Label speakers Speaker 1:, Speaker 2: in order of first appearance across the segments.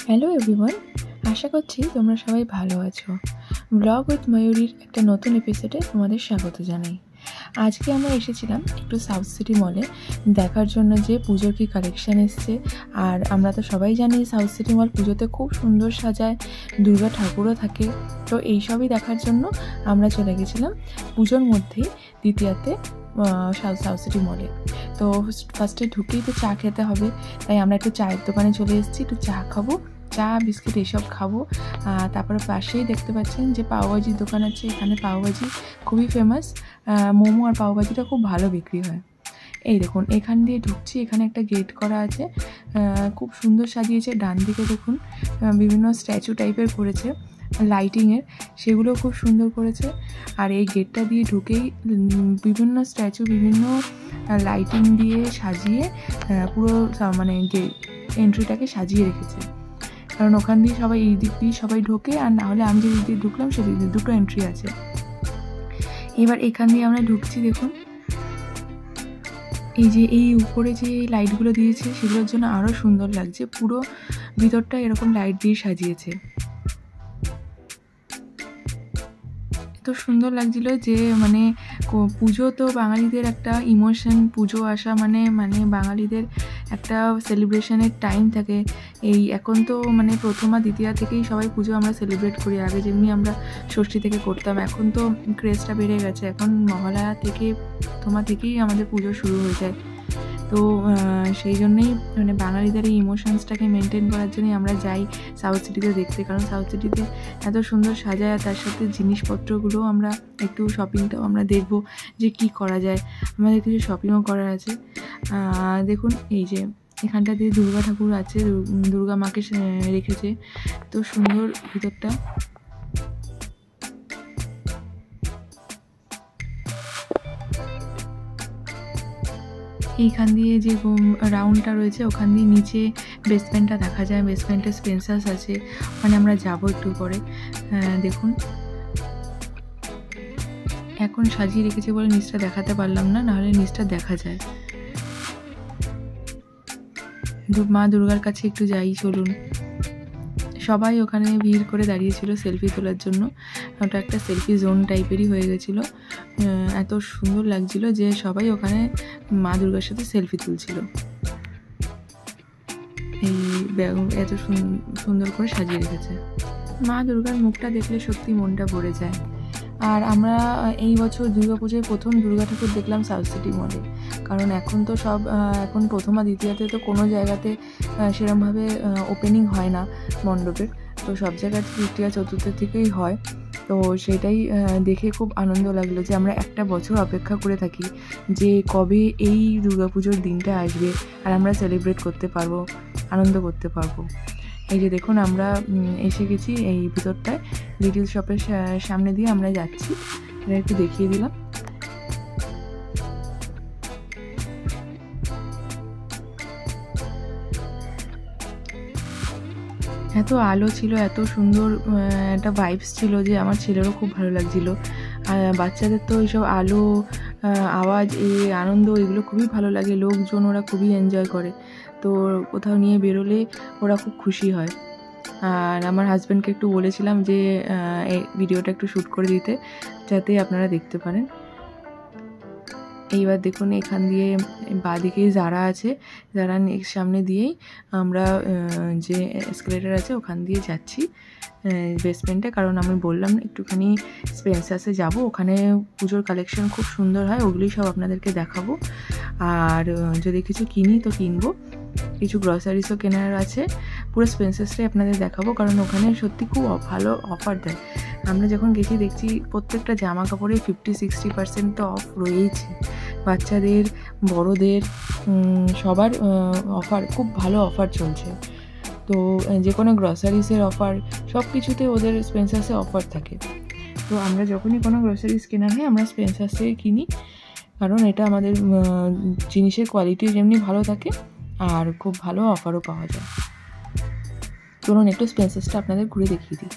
Speaker 1: Hello everyone, আশা করছি তোমরা সবাই ভালো আছো। ব্লগ উইথ ময়ূরীর একটা নতুন এপিসোডে তোমাদের স্বাগত জানাই। আজকে আমরা এসেছিলাম একটু সাউথ সিটি মলে দেখার জন্য যে পুজোর কী কালেকশান এসছে। আর আমরা তো সবাই জানি সাউথ সিটি মল পুজোতে খুব সুন্দর সাজায়, দুর্গা ঠাকুরও থাকে। তো এইসবই দেখার জন্য আমরা চলে গেছিলাম পুজোর মধ্যেই দ্বিতীয়াতে সাউথ সিটি মলে। তো ফার্স্টে ঢুকেই তো চা খেতে হবে, তাই আমরা একটু চায়ের দোকানে চলে এসেছি, একটু চা খাবো, চা বিস্কিট এসব খাবো। তারপরে পাশেই দেখতে পাচ্ছেন যে পাওভাজির দোকান আছে। এখানে পাওভাজি খুবই ফেমাস, মোমো আর পাওভাজিটা খুব ভালো বিক্রি হয়। এই দেখুন এখান দিয়ে ঢুকছি, এখানে একটা গেট করা আছে, খুব সুন্দর সাজিয়েছে। ডান দিকে দেখুন বিভিন্ন স্ট্যাচু টাইপের করেছে লাইটিংয়ের, সেগুলো খুব সুন্দর করেছে। আর এই গেটটা দিয়ে ঢুকেই বিভিন্ন স্ট্যাচু বিভিন্ন লাইটিং দিয়ে সাজিয়ে পুরো মানে এন্ট্রিটাকে সাজিয়ে রেখেছে। কারণ ওখান দিয়ে সবাই এই দিক দিয়ে সবাই ঢোকে, আর না হলে আমি যে দিক দিয়ে ঢুকলাম সেদিক দিয়ে দুটো এন্ট্রি আছে। এবার এখান দিয়ে আমরা ঢুকছি, দেখুন এই যে এই উপরে যে লাইটগুলো দিয়েছে সেগুলোর জন্য আরও সুন্দর লাগছে। পুরো ভিতরটা এরকম লাইট দিয়ে সাজিয়েছে, এত সুন্দর লাগছিল যে মানে পুজো তো বাঙালিদের একটা ইমোশন, পুজো আসা মানে বাঙালিদের একটা সেলিব্রেশনের টাইম থাকে। এই এখন তো মানে প্রথমা দ্বিতীয়া থেকেই সবাই পুজো আমরা সেলিব্রেট করি, আগে যেমনি আমরা ষষ্ঠী থেকে করতাম। এখন তো ক্রেজটা বেড়ে গেছে, এখন মহালয়া থেকে প্রথমা থেকেই আমাদের পুজো শুরু হয়ে যায়। তো সেই জন্যেই মানে বাঙালিদের এই ইমোশনসটাকে মেনটেন করার জন্যই আমরা যাই সাউথ সিটিতে দেখতে। কারণ সাউথ সিটিতে এত সুন্দর সাজায়, আর তার সাথে জিনিসপত্রগুলো আমরা একটু শপিংটাও আমরা দেখব যে কি করা যায়। আমাদের কিছু শপিংও করার আছে। দেখুন এই যে এখানটা দিয়ে দুর্গা ঠাকুর আছে, দুর্গা মাকে রেখেছে, তো সুন্দর ভিতরটা। এইখান দিয়ে যে রাউন্ডটা রয়েছে ওখান দিয়ে নিচে বেসমেন্টটা দেখা যায়, বেসমেন্টে স্পেন্সার্স আছে, ওখানে আমরা যাবো একটু পরে। দেখুন এখন সাজিয়ে রেখেছে বলে নিচটা দেখাতে পারলাম না, নাহলে নিচটা দেখা যায়। মা দুর্গার কাছে একটু যাই চলুন। সবাই ওখানে ভিড় করে দাঁড়িয়েছিল সেলফি তোলার জন্য, ওটা একটা সেলফি জোন টাইপেরই হয়ে গেছিলো। এত সুন্দর লাগছিল যে সবাই ওখানে মা দুর্গার সাথে সেলফি তুলছিল। এই এত সুন্দর করে সাজিয়ে রেখেছে। মা দুর্গার মুখটা দেখলে সত্যি মনটা ভরে যায়। আর আমরা এই বছর দুর্গাপুজোয় প্রথম দুর্গা ঠাকুর দেখলাম সাউথ সিটি মলে। কারণ এখন তো সব এখন প্রথমা দ্বিতীয়াতে তো কোনো জায়গাতে সেরকমভাবে ওপেনিং হয় না মণ্ডপের, তো সব জায়গাতে তৃতীয়া চতুর্থ থেকেই হয়। তো সেটাই দেখে খুব আনন্দ লাগলো যে আমরা একটা বছর অপেক্ষা করে থাকি যে কবে এই দুর্গাপুজোর দিনটা আসবে আর আমরা সেলিব্রেট করতে পারবো, আনন্দ করতে পারবো। এই যে দেখুন আমরা এসে গেছি এই ভিতরটায়, লিটিল শপের সামনে দিয়ে আমরা যাচ্ছি, এটা একটু দেখিয়ে দিলাম। এত আলো ছিল, এত সুন্দর একটা ভাইবস ছিল যে আমার ছেলেরও খুব ভালো লাগছিল। আর বাচ্চাদের তো এইসব আলো, আওয়াজ, এই আনন্দ এগুলো খুবই ভালো লাগে। লোকজন ওরা খুবই এনজয় করে, তো কোথাও নিয়ে বেরোলে ওরা খুব খুশি হয়। আর আমার হাজব্যান্ডকে একটু বলেছিলাম যে এই ভিডিওটা একটু শ্যুট করে দিতে, যাতে আপনারা দেখতে পারেন। এইবার দেখুন এখান দিয়ে বাঁদিকেই যারা আছে, যারা সামনে দিয়েই আমরা যে এসকেলেটার আছে ওখান দিয়ে যাচ্ছি বেসমেন্টে। কারণ আমি বললাম একটুখানি স্পেন্সার্সে যাব, ওখানে পুজোর কালেকশন খুব সুন্দর হয়, ওগুলি সব আপনাদেরকে দেখাবো। আর যদি কিছু কিনি তো কিনবো, কিছু গ্রসারিসও কেনার আছে। পুরো স্পেন্সার্সটাই আপনাদের দেখাবো, কারণ ওখানে সত্যি খুব ভালো অফার দেয়। আমরা যখন গেছি দেখছি প্রত্যেকটা জামা কাপড়ে 50-60% তো অফ রয়েছে। বাচ্চাদের, বড়দের, সবার অফার, খুব ভালো অফার চলছে। তো যে কোনো গ্রসারিসের অফার, সব কিছুতে ওদের স্পেন্সার্সে অফার থাকে। তো আমরা যখনই কোনো গ্রসারিস কেনার হয় আমরা স্পেন্সার্সে কিনি, কারণ এটা আমাদের জিনিসের কোয়ালিটি যেমনি ভালো থাকে আর খুব ভালো অফারও পাওয়া যায়। চলুন একটু স্পেন্সার্সটা আপনাদের ঘুরে দেখিয়ে দিই।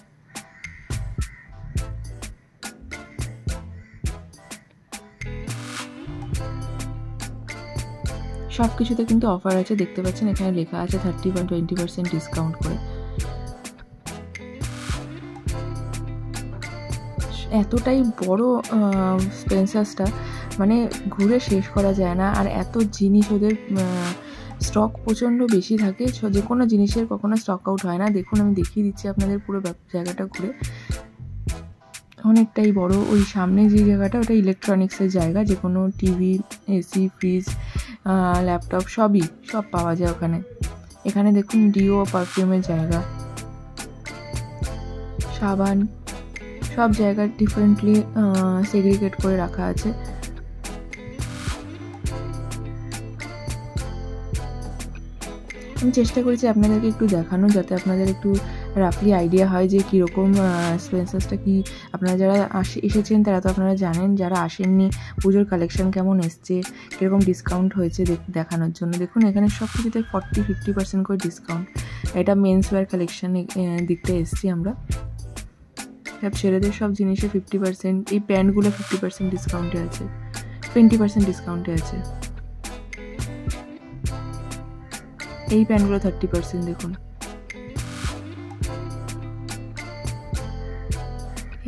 Speaker 1: সব কিছুতে কিন্তু অফার আছে, দেখতে পাচ্ছেন এখানে লেখা আছে 30 বা 20% ডিসকাউন্ট করে। এতটাই বড় স্পেন্সার্সটা, মানে ঘুরে শেষ করা যায় না। আর এত জিনিস, ওদের স্টক প্রচণ্ড বেশি থাকে, যে কোনো জিনিসের কখনো স্টক আউট হয় না। দেখুন আমি দেখিয়ে দিচ্ছি আপনাদের পুরো জায়গাটা ঘুরে। অনেকটাই বড়। ওই সামনে যে জায়গাটা, ওটা ইলেকট্রনিক্সের জায়গা, যে কোনো টিভি, এসি, ফ্রিজ, ল্যাপটপ সব পাওয়া যায় ওখানে। এখানে দেখুন ডিও, পারফিউমের জায়গা, সাবান, সব জায়গা ডিফারেন্টলি সেগ্রিগেট করে রাখা আছে। আমি চেষ্টা করেছি আপনাদেরকে একটু দেখানো, যাতে আপনাদের একটু রাফলি আইডিয়া হয় যে কীরকম স্পেন্সার্সটা কি। আপনারা যারা এসেছেন তারা তো আপনারা জানেন, যারা আসেননি পুজোর কালেকশন কেমন এসছে, কীরকম ডিসকাউন্ট হয়েছে দেখানোর জন্য। দেখুন এখানে সব কিছুতে 40-50% করে ডিসকাউন্ট। এটা মেন্স ওয়্যার কালেকশন দিকটা এসছি আমরা। সব ছেলেদের সব জিনিসে 50%, এই প্যান্টগুলো 50% ডিসকাউন্টে আছে, 20% ডিসকাউন্টে আছে। এই প্যান্টগুলো 30%। দেখুন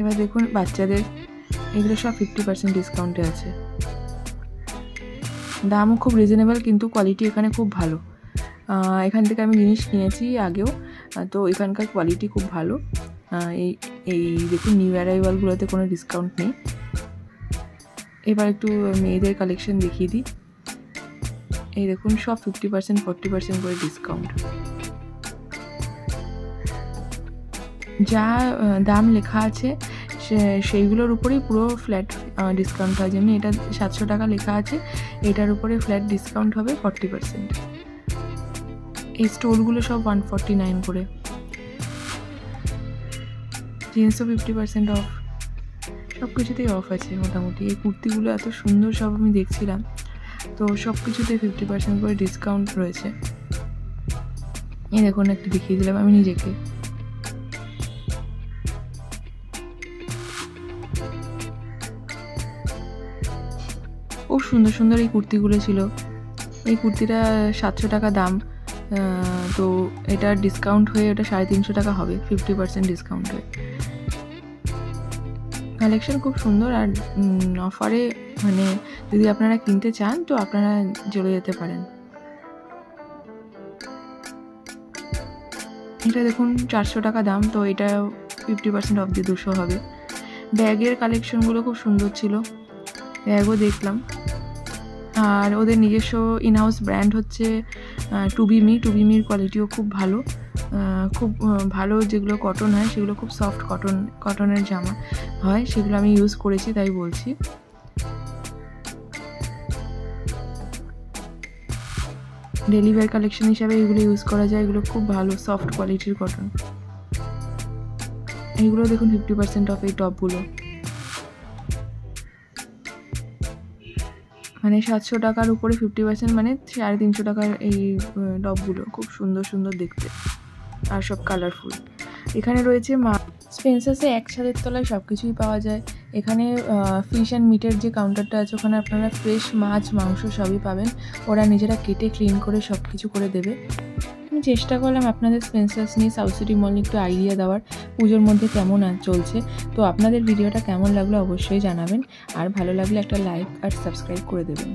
Speaker 1: এবার দেখুন বাচ্চাদের, এগুলো সব 50% ডিসকাউন্টে আছে। দামও খুব রিজনেবল, কিন্তু কোয়ালিটি এখানে খুব ভালো। এখান থেকে আমি জিনিস কিনেছি আগেও, তো এখানকার কোয়ালিটি খুব ভালো। এই দেখুন নিউ অ্যারাইভালগুলোতে কোনো ডিসকাউন্ট নেই। এবার একটু মেয়েদের কালেকশন দেখিয়ে দিই। এই দেখুন সব 50%, 40% করে ডিসকাউন্ট। যা দাম লেখা আছে সেইগুলোর উপরেই পুরো ফ্ল্যাট ডিসকাউন্ট হয়। যেমনি এটা 700 টাকা লেখা আছে, এটার উপরে ফ্ল্যাট ডিসকাউন্ট হবে 40%। এই স্টোলগুলো সব 149 করে। জিন্সও 50% অফ, সব কিছুতেই অফ আছে মোটামুটি। এই কুর্তিগুলো এত সুন্দর, সব আমি দেখছিলাম, তো সব কিছুতে 50% করে ডিসকাউন্ট রয়েছে। এই দেখুন একটু দেখিয়ে দিলাম আমি নিজেকে। খুব সুন্দর সুন্দর এই কুর্তিগুলো ছিল। এই কুর্তিটা 700 টাকা দাম, তো এটা ডিসকাউন্ট হয়ে ওটা 350 টাকা হবে, 50% ডিসকাউন্ট হয়ে। কালেকশন খুব সুন্দর, আর অফারে মানে যদি আপনারা কিনতে চান তো আপনারা চলে যেতে পারেন। এটা দেখুন 400 টাকা দাম, তো এটা 50% অফ দিয়ে 200 হবে। ব্যাগের কালেকশনগুলো খুব সুন্দর ছিল, ব্যাগও দেখলাম। আর ওদের নিজস্ব ইনহাউস ব্র্যান্ড হচ্ছে টুবিমির কোয়ালিটিও খুব ভালো, খুব ভালো। যেগুলো কটন হয় সেগুলো খুব সফট কটনের জামা হয়, সেগুলো আমি ইউজ করেছি তাই বলছি। ডেলি ওয়্যার কালেকশন হিসাবে এগুলো ইউজ করা যায়, এগুলো খুব ভালো সফট কোয়ালিটির কটন। এইগুলো দেখুন 50% অফ এই টপগুলো, মানে 700 টাকার উপরে 50%, মানে 350 টাকার এই টপগুলো খুব সুন্দর সুন্দর দেখতে, আর সব কালারফুল। এখানে রয়েছে স্পেন্সার্সে এক ছাদের তলায় সব কিছুই পাওয়া যায়। এখানে ফিশ অ্যান্ড মিটের যে কাউন্টারটা আছে, ওখানে আপনারা ফ্রেশ মাছ, মাংস সবই পাবেন। ওরা নিজেরা কেটে ক্লিন করে সব কিছু করে দেবে। আমি চেষ্টা করলাম আপনাদের স্পেন্সার্স নিয়ে, সাউথ সিটি মল নিয়ে একটু আইডিয়া দেওয়ার, পুজোর মধ্যে কেমন চলছে। তো আপনাদের ভিডিওটা কেমন লাগলো অবশ্যই জানাবেন, আর ভালো লাগলে একটা লাইক আর সাবস্ক্রাইব করে দেবেন।